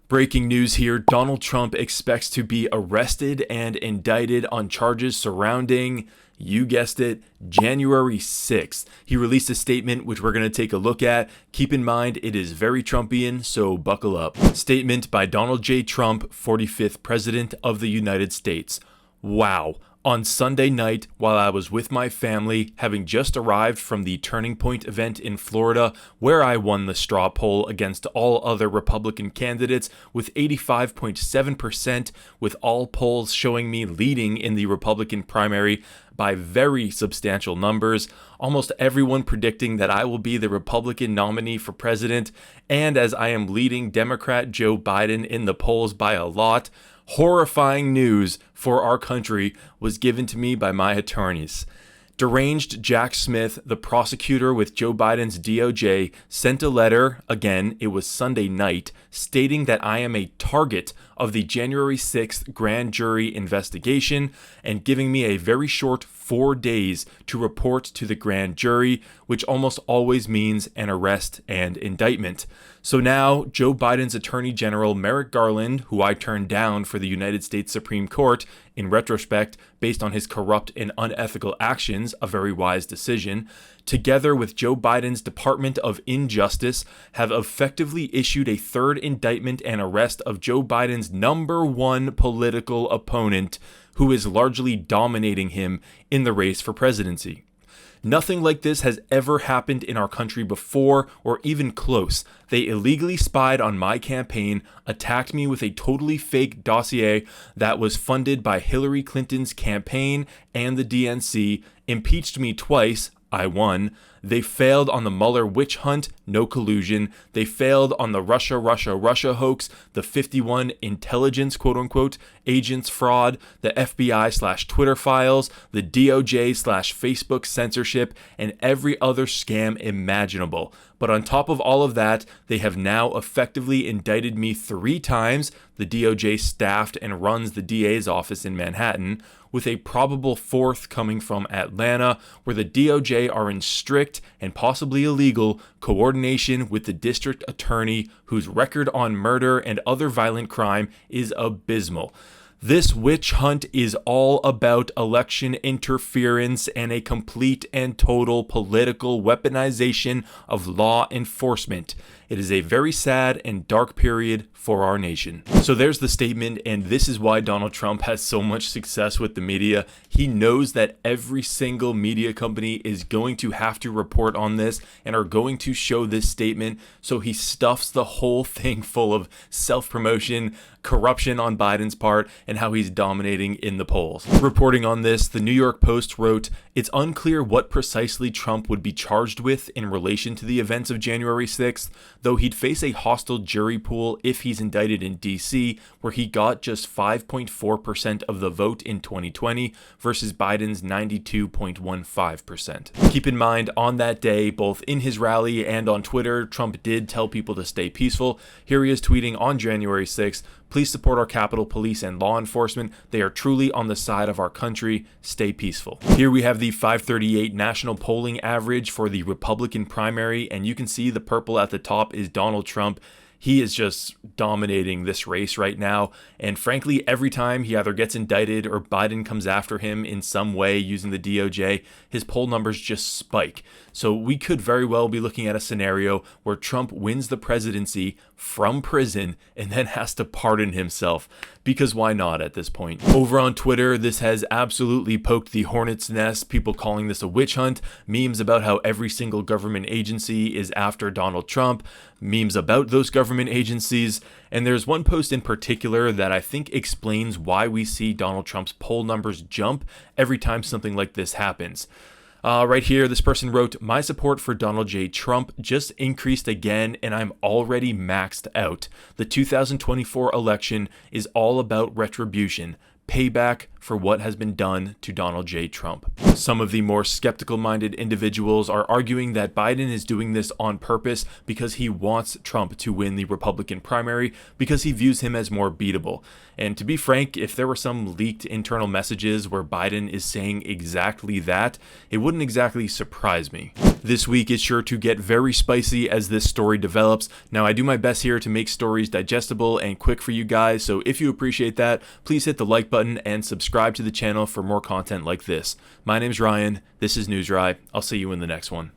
Breaking news here, Donald Trump expects to be arrested and indicted on charges surrounding, you guessed it, January 6th. He released a statement which we're going to take a look at. Keep in mind, it is very Trumpian, so buckle up. Statement by Donald J. Trump, 45th President of the United States. Wow. On Sunday night, while I was with my family, having just arrived from the Turning Point event in Florida, where I won the straw poll against all other Republican candidates with 85.7%, with all polls showing me leading in the Republican primary by very substantial numbers, almost everyone predicting that I will be the Republican nominee for president, and as I am leading Democrat Joe Biden in the polls by a lot, horrifying news for our country was given to me by my attorneys. Deranged Jack Smith, the prosecutor with Joe Biden's DOJ, sent a letter, again, it was Sunday night, stating that I am a target of the January 6th grand jury investigation and giving me a very short 4 days to report to the grand jury, which almost always means an arrest and indictment. So now, Joe Biden's Attorney General Merrick Garland, who I turned down for the United States Supreme Court, in retrospect, based on his corrupt and unethical actions, a very wise decision, together with Joe Biden's Department of Injustice, have effectively issued a third indictment and arrest of Joe Biden's number one political opponent, who is largely dominating him in the race for presidency. Nothing like this has ever happened in our country before or even close. They illegally spied on my campaign, attacked me with a totally fake dossier that was funded by Hillary Clinton's campaign and the DNC, impeached me twice, I won. They failed on the Mueller witch hunt, no collusion. They failed on the Russia hoax, the 51 intelligence, quote-unquote, agents fraud, the FBI/Twitter files, the DOJ/Facebook censorship, and every other scam imaginable. But on top of all of that, they have now effectively indicted me 3 times. The DOJ staffed and runs the DA's office in Manhattan, with a probable 4th coming from Atlanta, where the DOJ are in strict and possibly illegal coordination with the district attorney, whose record on murder and other violent crime is abysmal. This witch hunt is all about election interference and a complete and total political weaponization of law enforcement. It is a very sad and dark period for our nation. So there's the statement, and this is why Donald Trump has so much success with the media. He knows that every single media company is going to have to report on this and are going to show this statement, so he stuffs the whole thing full of self-promotion, corruption on Biden's part, and how he's dominating in the polls. Reporting on this, the New York Post wrote, "It's unclear what precisely Trump would be charged with in relation to the events of January 6th, though he'd face a hostile jury pool if he's indicted in D.C., where he got just 5.4% of the vote in 2020 versus Biden's 92.15%. Keep in mind, on that day, both in his rally and on Twitter, Trump did tell people to stay peaceful. Here he is tweeting on January 6th, "Please support our Capitol Police and law enforcement. They are truly on the side of our country. Stay peaceful." Here we have the 538 national polling average for the Republican primary, and you can see the purple at the top is Donald Trump. He is just dominating this race right now, and frankly, every time he either gets indicted or Biden comes after him in some way using the DOJ, his poll numbers just spike. So we could very well be looking at a scenario where Trump wins the presidency from prison and then has to pardon himself, because why not at this point? Over on Twitter, this has absolutely poked the hornet's nest, people calling this a witch hunt, memes about how every single government agency is after Donald Trump, memes about those government agencies, and there's one post in particular that I think explains why we see Donald Trump's poll numbers jump every time something like this happens. Right here, this person wrote, "My support for Donald J. Trump just increased again, and I'm already maxed out. The 2024 election is all about retribution, payback for what has been done to Donald J. Trump." Some of the more skeptical-minded individuals are arguing that Biden is doing this on purpose because he wants Trump to win the Republican primary, because he views him as more beatable. And to be frank, if there were some leaked internal messages where Biden is saying exactly that, it wouldn't exactly surprise me. This week is sure to get very spicy as this story develops. Now, I do my best here to make stories digestible and quick for you guys, so if you appreciate that, please hit the like button and subscribe to the channel for more content like this. My name's Ryan, this is News Rye. I'll see you in the next one.